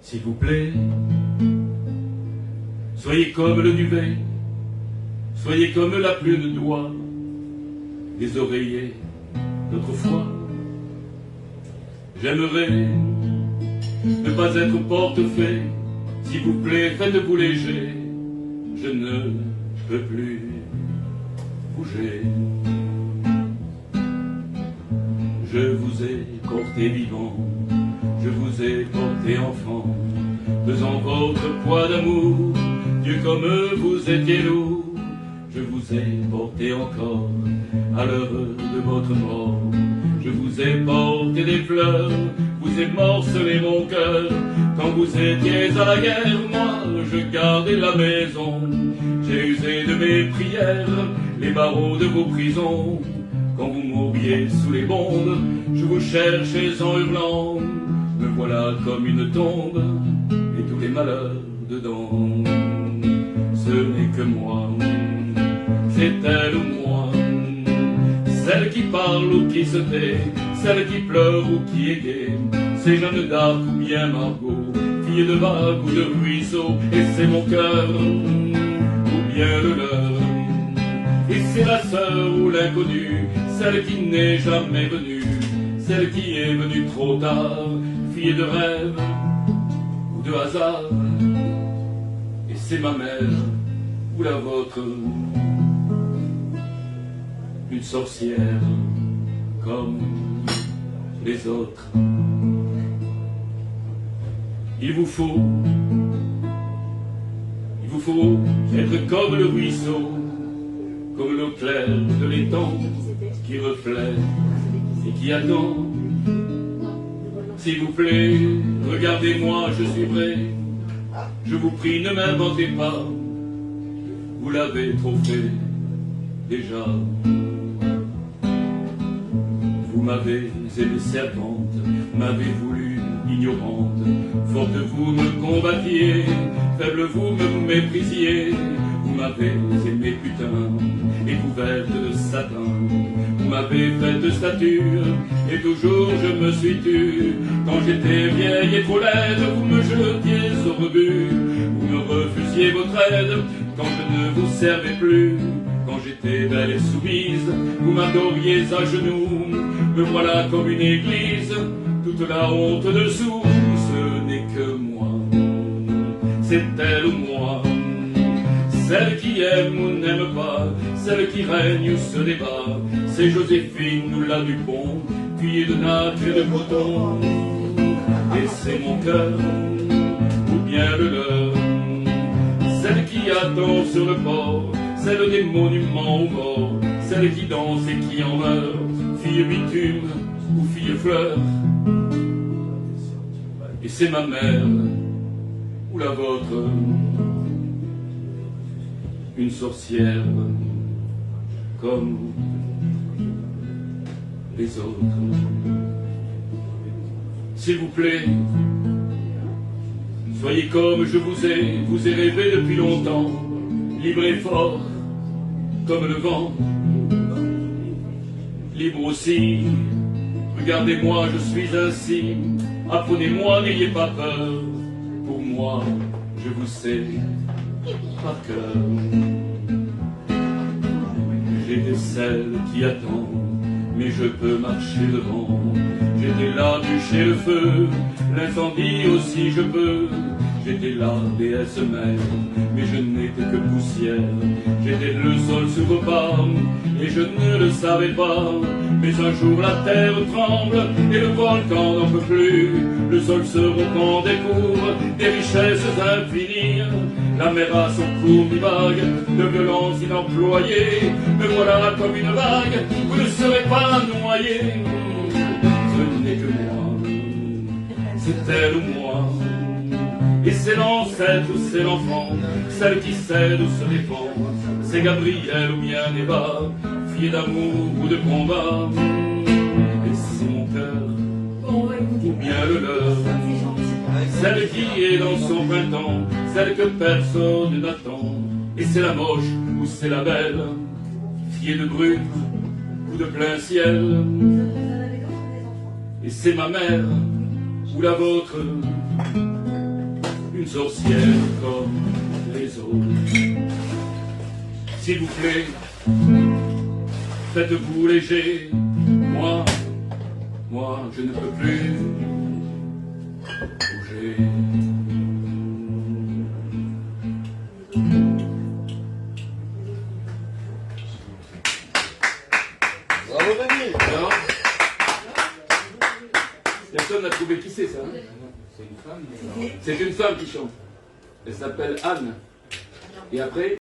S'il vous plaît, soyez comme le duvet, soyez comme la pluie de doigts des oreillers d'autrefois. J'aimerais ne pas être portefaix, s'il vous plaît, faites-vous léger, je ne peux plus bouger. Je vous ai porté vivant, je vous ai porté enfant, pesant votre poids d'amour, Dieu comme vous étiez lourd. Je vous ai porté encore à l'heure de votre mort. Je vous ai porté des fleurs, vous ai morcelé mon cœur. Quand vous étiez à la guerre, moi je gardais la maison. J'ai usé de mes prières les barreaux de vos prisons. Quand vous mouriez sous les bombes, je vous cherchais en hurlant. Me voilà comme une tombe, et tous les malheurs dedans. Ce n'est que moi, c'est elle ou moi, celle qui parle ou qui se tait, celle qui pleure ou qui est gaie. C'est Jeanne d'Arc ou bien Margot, fille de vague ou de ruisseau. Et c'est mon cœur, ou bien le leur. Et c'est la sœur ou l'inconnue, celle qui n'est jamais venue, celle qui est venue trop tard, fille de rêve ou de hasard. Et c'est ma mère ou la vôtre, une sorcière comme les autres. Il vous faut être comme le ruisseau, comme l'eau claire de l'étang qui reflète et qui attend. S'il vous plaît, regardez-moi, je suis vrai. Je vous prie, ne m'inventez pas, vous l'avez trop fait déjà. Vous m'avez aimé servante, m'avez voulu ignorante. Forte vous me combattiez, faible vous me méprisiez. Vous m'avez aimé putain et couverte de satin. Vous m'avez fait de stature et toujours je me suis tue. Quand j'étais vieille et trop laide, vous me jetiez au rebut. Vous me refusiez votre aide quand je ne vous servais plus. Quand j'étais belle et soumise, vous m'adoriez à genoux. Me voilà comme une église, toute la honte dessous. Ce n'est que moi, c'est elle ou moi, celle qui aime ou n'aime pas, celle qui règne ou se débat. C'est Joséphine ou la Dupont, fille de nacre et de coton. Et c'est mon cœur, ou bien le leur, celle qui attend sur le port, celle des monuments aux morts, celle qui danse et qui en meurt, fille bitume ou fille fleur. Et c'est ma mère, ou la vôtre, une sorcière comme les autres. S'il vous plaît, soyez comme je vous ai rêvé depuis longtemps, libre et fort comme le vent, libre aussi. Regardez-moi, je suis ainsi, apprenez-moi, n'ayez pas peur. Pour moi, je vous sais par cœur. J'étais celle qui attend, mais je peux marcher devant. J'étais la bûche et le feu, l'incendie aussi je peux. J'étais la déesse mère, mais je n'étais que poussière. J'étais le sol sur vos pas, et je ne le savais pas. Mais un jour la terre tremble, et le volcan n'en peut plus. Le sol se repent des cours, des richesses infinies. La mer a son cours mi-vague, de violence inemployée. Me voilà comme une vague, vous ne serez pas noyé. Ce n'est que moi, c'est elle ou moi. Et c'est l'ancêtre ou c'est l'enfant, celle qui cède ou se défend. C'est Gabriel ou bien Eva, fille d'amour ou de combat. Et c'est mon cœur, ou bien le leur, celle qui est dans son printemps, celle que personne n'attend. Et c'est la moche ou c'est la belle, fille de brut ou de plein ciel. Et c'est ma mère ou la vôtre, une sorcière comme les autres. S'il vous plaît, faites-vous léger, moi, je ne peux plus bouger. Bravo Denis. Alors, personne n'a trouvé qui c'est ça, hein? C'est une femme. C'est une femme qui chante. Elle s'appelle Anne. Et après